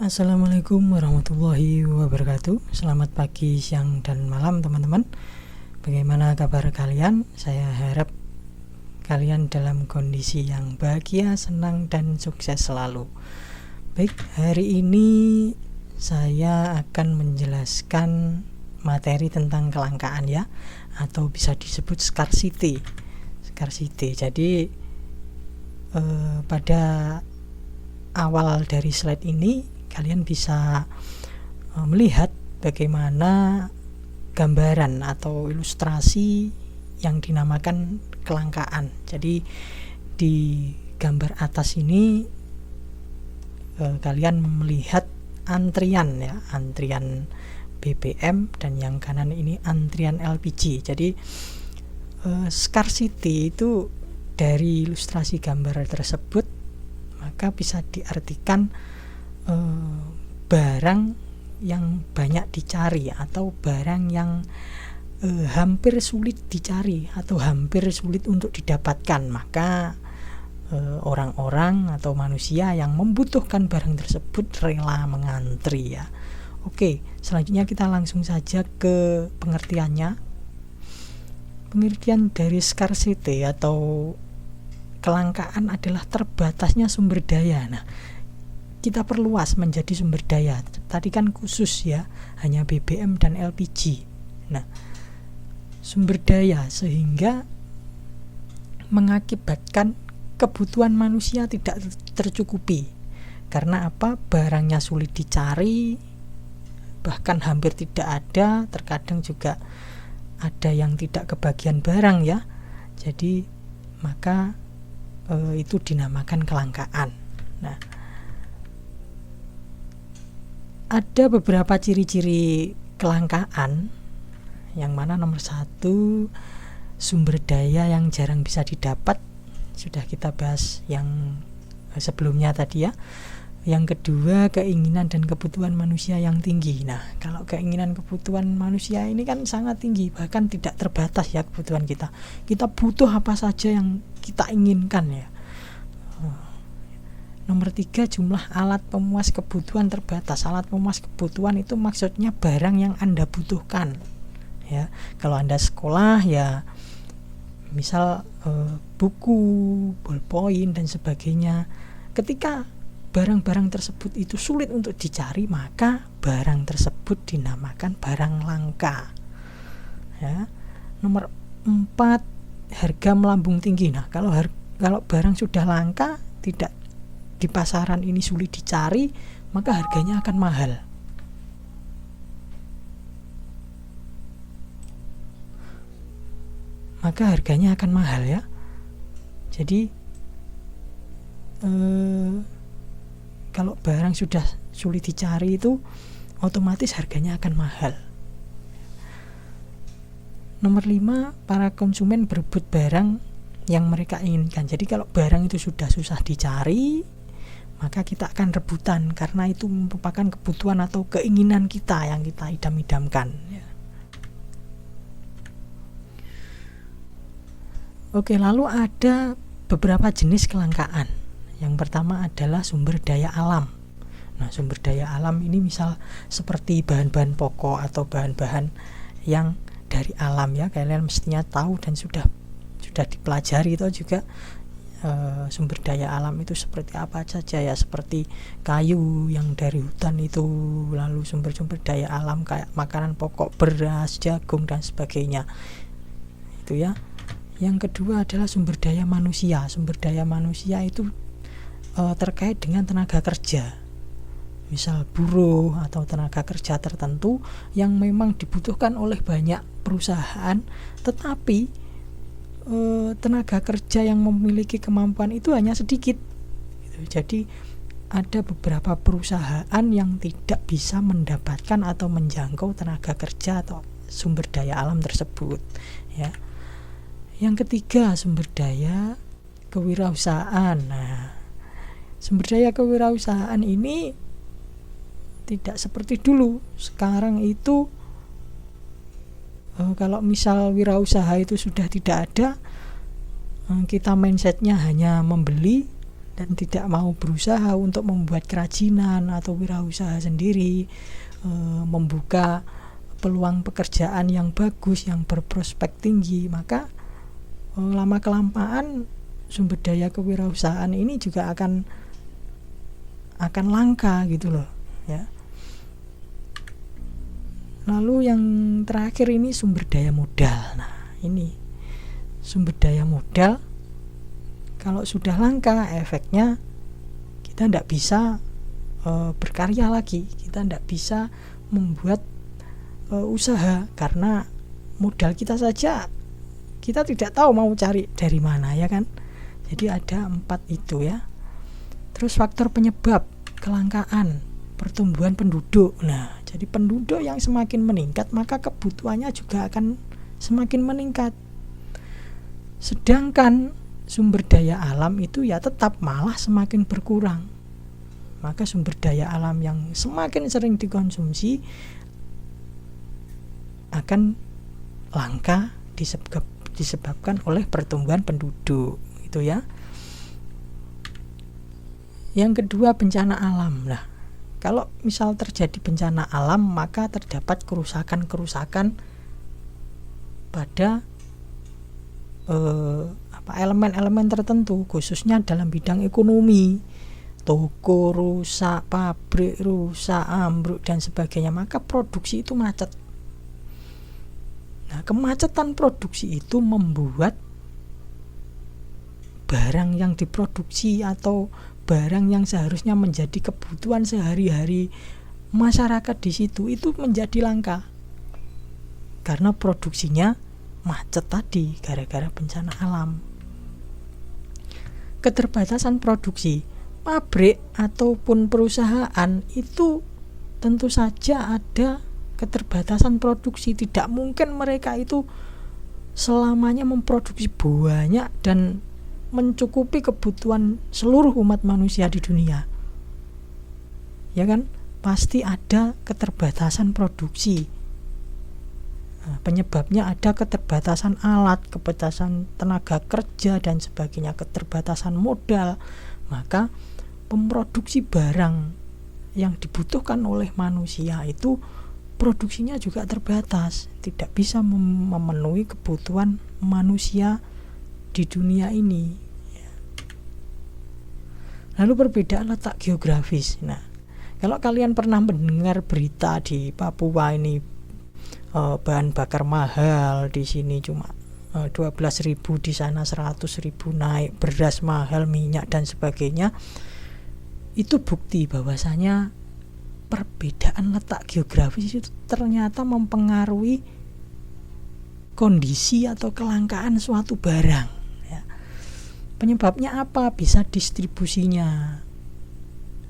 Assalamualaikum warahmatullahi wabarakatuh. Selamat pagi, siang, dan malam teman-teman. Bagaimana kabar kalian? Saya harap kalian dalam kondisi yang bahagia, senang, dan sukses selalu. Baik, hari ini saya akan menjelaskan materi tentang kelangkaan ya, atau bisa disebut scarcity. Jadi pada awal dari slide ini kalian bisa melihat bagaimana gambaran atau ilustrasi yang dinamakan kelangkaan. Jadi di gambar atas ini kalian melihat antrian BBM, dan yang kanan ini antrian LPG. Jadi scarcity itu dari ilustrasi gambar tersebut maka bisa diartikan barang yang banyak dicari atau barang yang hampir sulit dicari atau hampir sulit untuk didapatkan. Maka orang-orang atau manusia yang membutuhkan barang tersebut rela mengantri ya. Oke, selanjutnya kita langsung saja ke pengertiannya. Pengertian dari scarcity atau kelangkaan adalah terbatasnya sumber daya. Nah, kita perluas menjadi sumber daya. Tadi kan khusus ya, hanya BBM dan LPG. Nah, sumber daya sehingga mengakibatkan kebutuhan manusia tidak tercukupi. Karena apa? Barangnya sulit dicari, bahkan hampir tidak ada, terkadang juga ada yang tidak kebagian barang ya. Jadi maka itu dinamakan kelangkaan. Nah, ada beberapa ciri-ciri kelangkaan, yang mana nomor 1, sumber daya yang jarang bisa didapat. Sudah kita bahas yang sebelumnya tadi ya. Yang kedua, keinginan dan kebutuhan manusia yang tinggi. Nah, kalau keinginan kebutuhan manusia ini kan sangat tinggi, bahkan tidak terbatas ya kebutuhan kita. Kita butuh apa saja yang kita inginkan ya. Nomor 3, jumlah alat pemuas kebutuhan terbatas. Alat pemuas kebutuhan itu maksudnya barang yang Anda butuhkan ya. Kalau Anda sekolah ya misal buku, ballpoint dan sebagainya. Ketika barang-barang tersebut itu sulit untuk dicari, maka barang tersebut dinamakan barang langka ya. Nomor 4, harga melambung tinggi. Nah, kalau barang sudah langka, tidak di pasaran ini sulit dicari, maka harganya akan mahal. Ya. Jadi kalau barang sudah sulit dicari itu otomatis harganya akan mahal. Nomor 5, para konsumen berebut barang yang mereka inginkan. Jadi kalau barang itu sudah susah dicari, maka kita akan rebutan karena itu merupakan kebutuhan atau keinginan kita yang kita idam-idamkan ya. Oke, lalu ada beberapa jenis kelangkaan. Yang pertama adalah sumber daya alam. Nah, sumber daya alam ini misal seperti bahan-bahan pokok atau bahan-bahan yang dari alam ya. Kalian mestinya tahu dan sudah dipelajari itu juga. Sumber daya alam itu seperti apa saja ya, seperti kayu yang dari hutan itu, lalu sumber-sumber daya alam kayak makanan pokok, beras, jagung dan sebagainya itu ya. Yang kedua adalah sumber daya manusia. Sumber daya manusia itu terkait dengan tenaga kerja, misal buruh atau tenaga kerja tertentu yang memang dibutuhkan oleh banyak perusahaan, tetapi tenaga kerja yang memiliki kemampuan itu hanya sedikit. Jadi ada beberapa perusahaan yang tidak bisa mendapatkan atau menjangkau tenaga kerja atau sumber daya alam tersebut ya. Yang ketiga, sumber daya kewirausahaan. Nah, sumber daya kewirausahaan ini tidak seperti dulu. Sekarang itu kalau misal wirausaha itu sudah tidak ada, kita mindsetnya hanya membeli, dan tidak mau berusaha untuk membuat kerajinan atau wirausaha sendiri, membuka peluang pekerjaan yang bagus, yang berprospek tinggi, maka lama kelamaan sumber daya kewirausahaan ini juga akan langka gitu loh ya. Lalu yang terakhir ini sumber daya modal. Nah, ini sumber daya modal kalau sudah langka, efeknya kita tidak bisa berkarya lagi, kita tidak bisa membuat usaha, karena modal kita saja kita tidak tahu mau cari dari mana ya kan. Jadi ada 4 itu ya. Terus faktor penyebab kelangkaan, pertumbuhan penduduk. Nah, jadi penduduk yang semakin meningkat, maka kebutuhannya juga akan semakin meningkat. Sedangkan sumber daya alam itu ya tetap malah semakin berkurang. Maka sumber daya alam yang semakin sering dikonsumsi akan langka disebabkan oleh pertumbuhan penduduk itu ya. Yang kedua, bencana alam. Nah, kalau misal terjadi bencana alam, maka terdapat kerusakan-kerusakan pada elemen-elemen tertentu, khususnya dalam bidang ekonomi. Toko rusak, pabrik rusak, ambruk dan sebagainya, maka produksi itu macet. Nah, kemacetan produksi itu membuat barang yang diproduksi atau barang yang seharusnya menjadi kebutuhan sehari-hari masyarakat di situ itu menjadi langka karena produksinya macet tadi gara-gara bencana alam. Keterbatasan produksi, pabrik ataupun perusahaan itu tentu saja ada keterbatasan produksi. Tidak mungkin mereka itu selamanya memproduksi banyak dan mencukupi kebutuhan seluruh umat manusia di dunia. Ya kan? Pasti ada keterbatasan produksi. Nah, penyebabnya ada keterbatasan alat, keterbatasan tenaga kerja dan sebagainya, keterbatasan modal. Maka memproduksi barang yang dibutuhkan oleh manusia itu produksinya juga terbatas, tidak bisa memenuhi kebutuhan manusia di dunia ini. Lalu perbedaan letak geografis. Nah, kalau kalian pernah mendengar berita di Papua ini bahan bakar mahal, di sini cuma 12.000, di sana 100.000 naik, beras mahal, minyak dan sebagainya, itu bukti bahwasanya perbedaan letak geografis itu ternyata mempengaruhi kondisi atau kelangkaan suatu barang. Penyebabnya apa? Bisa distribusinya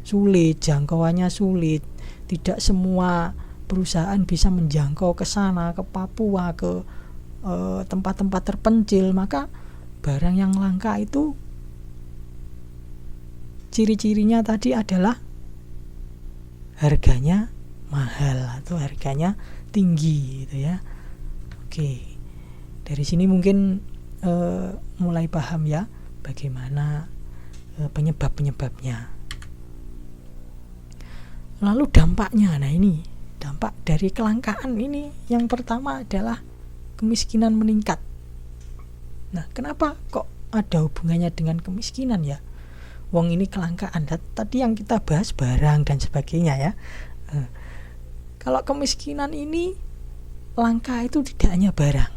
sulit, jangkauannya sulit. Tidak semua perusahaan bisa menjangkau ke sana, ke Papua, ke tempat-tempat terpencil. Maka barang yang langka itu ciri-cirinya tadi adalah harganya mahal atau harganya tinggi gitu ya. Oke. Dari sini mungkin mulai paham ya bagaimana penyebab-penyebabnya. Lalu dampaknya. Nah, ini dampak dari kelangkaan ini yang pertama adalah kemiskinan meningkat. Nah, kenapa kok ada hubungannya dengan kemiskinan ya? Wong ini kelangkaan. Tadi yang kita bahas barang dan sebagainya ya. Kalau kemiskinan ini langka itu tidak hanya barang.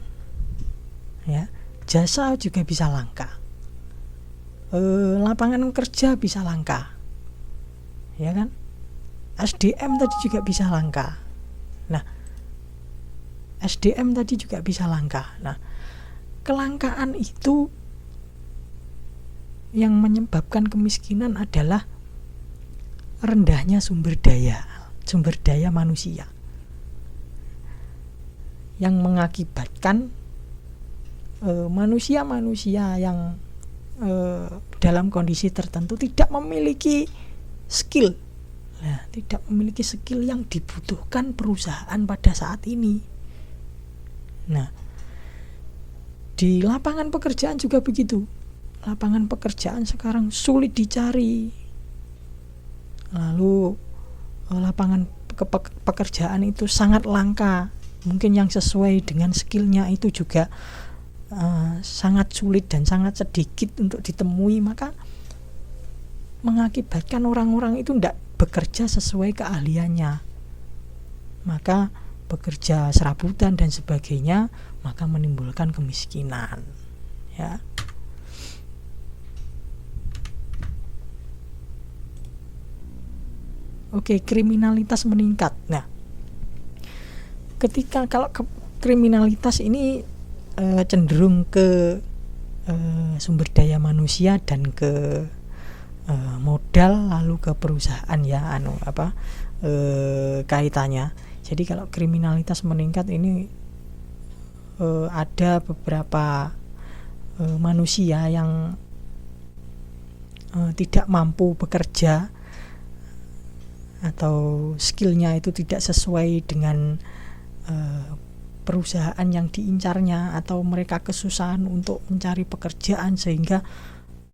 Ya, jasa juga bisa langka. Lapangan kerja bisa langka, ya kan? SDM tadi juga bisa langka. Nah, SDM tadi juga bisa langka. Nah, kelangkaan itu yang menyebabkan kemiskinan adalah rendahnya sumber daya manusia, yang mengakibatkan manusia-manusia yang dalam kondisi tertentu tidak memiliki skill. Nah, tidak memiliki skill yang dibutuhkan perusahaan pada saat ini. Nah, di lapangan pekerjaan juga begitu. lapangan pekerjaan sekarang sulit dicari, lalu lapangan pekerjaan itu sangat langka, mungkin yang sesuai dengan skillnya itu juga sangat sulit dan sangat sedikit untuk ditemui, maka mengakibatkan orang-orang itu tidak bekerja sesuai keahliannya, maka bekerja serabutan dan sebagainya, maka menimbulkan kemiskinan, ya. Oke, kriminalitas meningkat. Nah, ketika kalau kriminalitas ini cenderung ke sumber daya manusia dan ke modal, lalu ke perusahaan, ya, kaitannya. Jadi kalau kriminalitas meningkat ini ada beberapa manusia yang tidak mampu bekerja atau skillnya itu tidak sesuai dengan perusahaan yang diincarnya, atau mereka kesusahan untuk mencari pekerjaan sehingga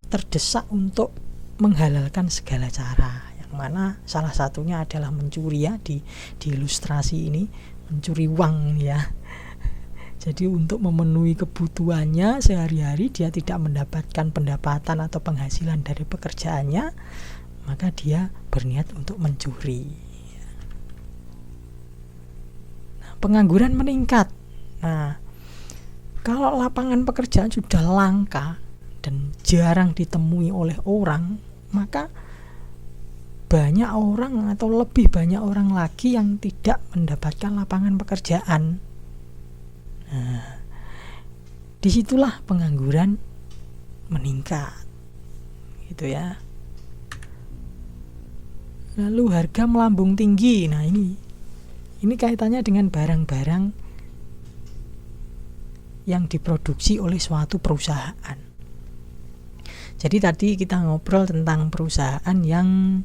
terdesak untuk menghalalkan segala cara, yang mana salah satunya adalah mencuri, ya, di ilustrasi ini mencuri uang, ya. Jadi untuk memenuhi kebutuhannya sehari-hari dia tidak mendapatkan pendapatan atau penghasilan dari pekerjaannya, maka dia berniat untuk mencuri. Nah, pengangguran meningkat. Nah, kalau lapangan pekerjaan sudah langka dan jarang ditemui oleh orang, maka banyak orang atau lebih banyak orang lagi yang tidak mendapatkan lapangan pekerjaan. Nah, disitulah pengangguran meningkat, gitu ya. Lalu harga melambung tinggi. Nah, ini kaitannya dengan barang-barang yang diproduksi oleh suatu perusahaan. Jadi tadi kita ngobrol tentang perusahaan yang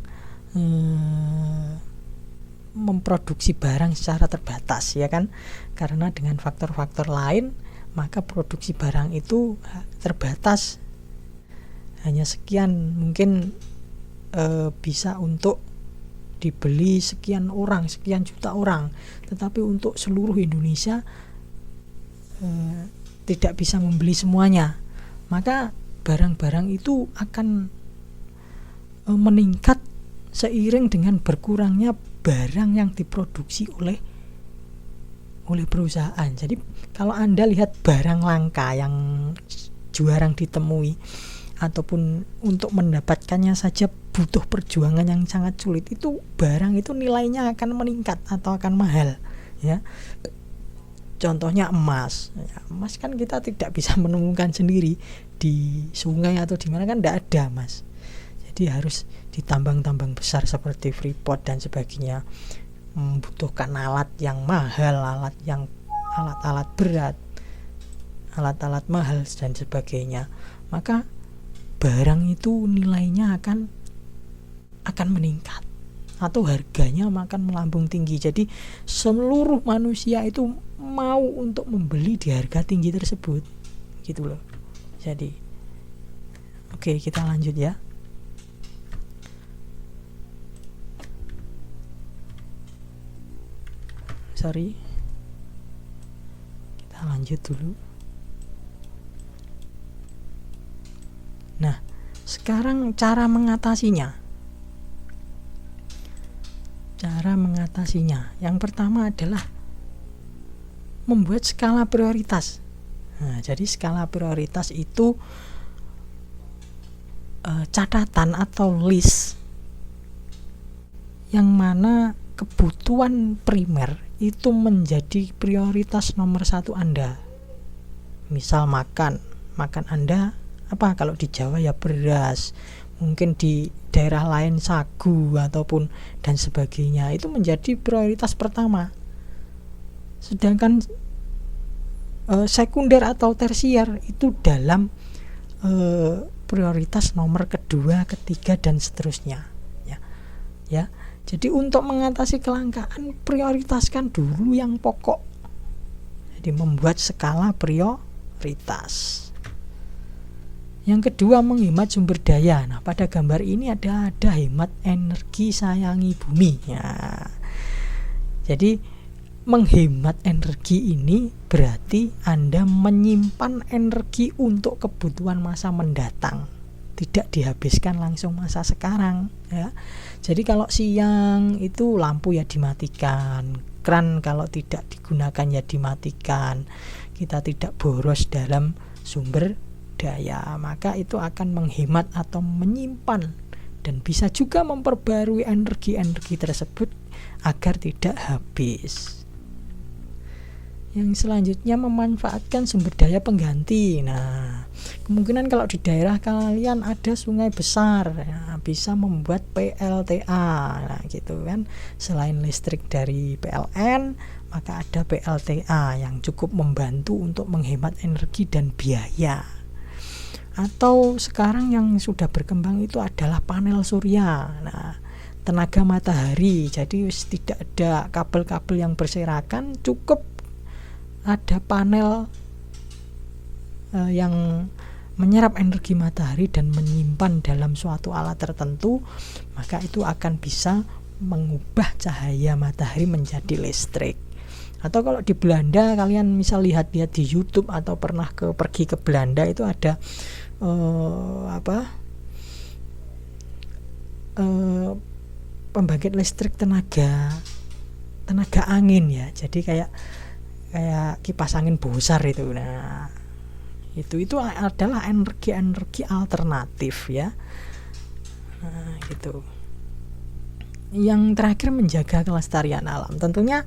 memproduksi barang secara terbatas, ya kan? Karena dengan faktor-faktor lain, maka produksi barang itu terbatas, hanya sekian, mungkin bisa untuk dibeli sekian orang, sekian juta orang, tetapi untuk seluruh Indonesia tidak bisa membeli semuanya, maka barang-barang itu akan meningkat seiring dengan berkurangnya barang yang diproduksi oleh perusahaan. Jadi kalau Anda lihat barang langka yang jarang ditemui, ataupun untuk mendapatkannya saja butuh perjuangan yang sangat sulit, itu barang itu nilainya akan meningkat atau akan mahal, ya. Contohnya emas, ya, emas kan kita tidak bisa menemukan sendiri di sungai atau di mana, kan tidak ada emas. Jadi harus ditambang-tambang besar seperti Freeport dan sebagainya, membutuhkan alat yang mahal, alat-alat berat, alat-alat mahal dan sebagainya. Maka barang itu nilainya akan meningkat atau harganya akan melambung tinggi. Jadi seluruh manusia itu mau untuk membeli di harga tinggi tersebut, gitu loh. Jadi oke, kita lanjut, ya. Kita lanjut dulu. Nah, sekarang cara mengatasinya. Yang pertama adalah membuat skala prioritas. Nah, jadi skala prioritas itu catatan atau list yang mana kebutuhan primer itu menjadi prioritas nomor 1 Anda. Misal makan Anda apa, kalau di Jawa ya beras, mungkin di daerah lain sagu ataupun dan sebagainya, itu menjadi prioritas pertama. Sedangkan sekunder atau tersier itu dalam prioritas nomor kedua, ketiga dan seterusnya, ya. Jadi untuk mengatasi kelangkaan, prioritaskan dulu yang pokok. Jadi membuat skala prioritas. Yang kedua, menghemat sumber daya. Nah, pada gambar ini ada hemat energi, sayangi bumi. Ya. Jadi menghemat energi ini berarti Anda menyimpan energi untuk kebutuhan masa mendatang, tidak dihabiskan langsung masa sekarang, ya. Jadi kalau siang itu lampu ya dimatikan, keran kalau tidak digunakan ya dimatikan. Kita tidak boros dalam sumber daya, maka itu akan menghemat atau menyimpan dan bisa juga memperbarui energi-energi tersebut agar tidak habis. Yang selanjutnya, memanfaatkan sumber daya pengganti. Nah, kemungkinan kalau di daerah kalian ada sungai besar, ya, bisa membuat PLTA, nah gitu kan. Selain listrik dari PLN, maka ada PLTA yang cukup membantu untuk menghemat energi dan biaya. Atau sekarang yang sudah berkembang itu adalah panel surya. Nah, tenaga matahari. Jadi tidak ada kabel-kabel yang berserakan, cukup ada panel yang menyerap energi matahari dan menyimpan dalam suatu alat tertentu, maka itu akan bisa mengubah cahaya matahari menjadi listrik. Atau kalau di Belanda, kalian misal lihat di YouTube atau pernah pergi ke Belanda, itu ada pembangkit listrik tenaga angin, ya. Jadi kayak kipas angin besar itu. Nah, itu adalah energi alternatif, ya. Nah, gitu. Yang terakhir, menjaga kelestarian alam. Tentunya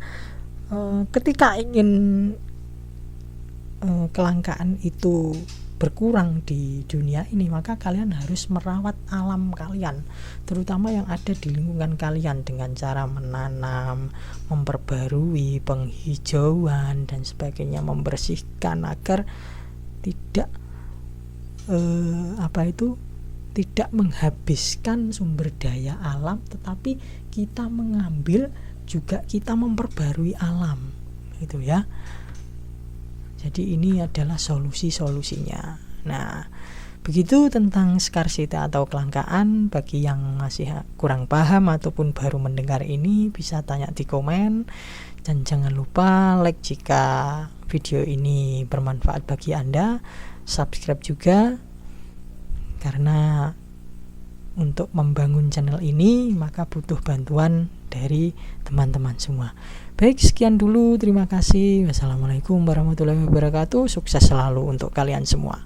ketika ingin kelangkaan itu berkurang di dunia ini, maka kalian harus merawat alam kalian, terutama yang ada di lingkungan kalian, dengan cara menanam, memperbarui, penghijauan dan sebagainya, membersihkan agar tidak tidak menghabiskan sumber daya alam, tetapi kita mengambil juga kita memperbarui alam, gitu ya. Jadi ini adalah solusi-solusinya. Nah, begitu tentang scarcity atau kelangkaan. Bagi yang masih kurang paham ataupun baru mendengar ini, bisa tanya di komen. Dan jangan lupa like jika video ini bermanfaat bagi Anda. Subscribe juga, karena untuk membangun channel ini maka butuh bantuan dari teman-teman semua. Baik, sekian dulu, terima kasih. Wassalamualaikum warahmatullahi wabarakatuh. Sukses selalu untuk kalian semua.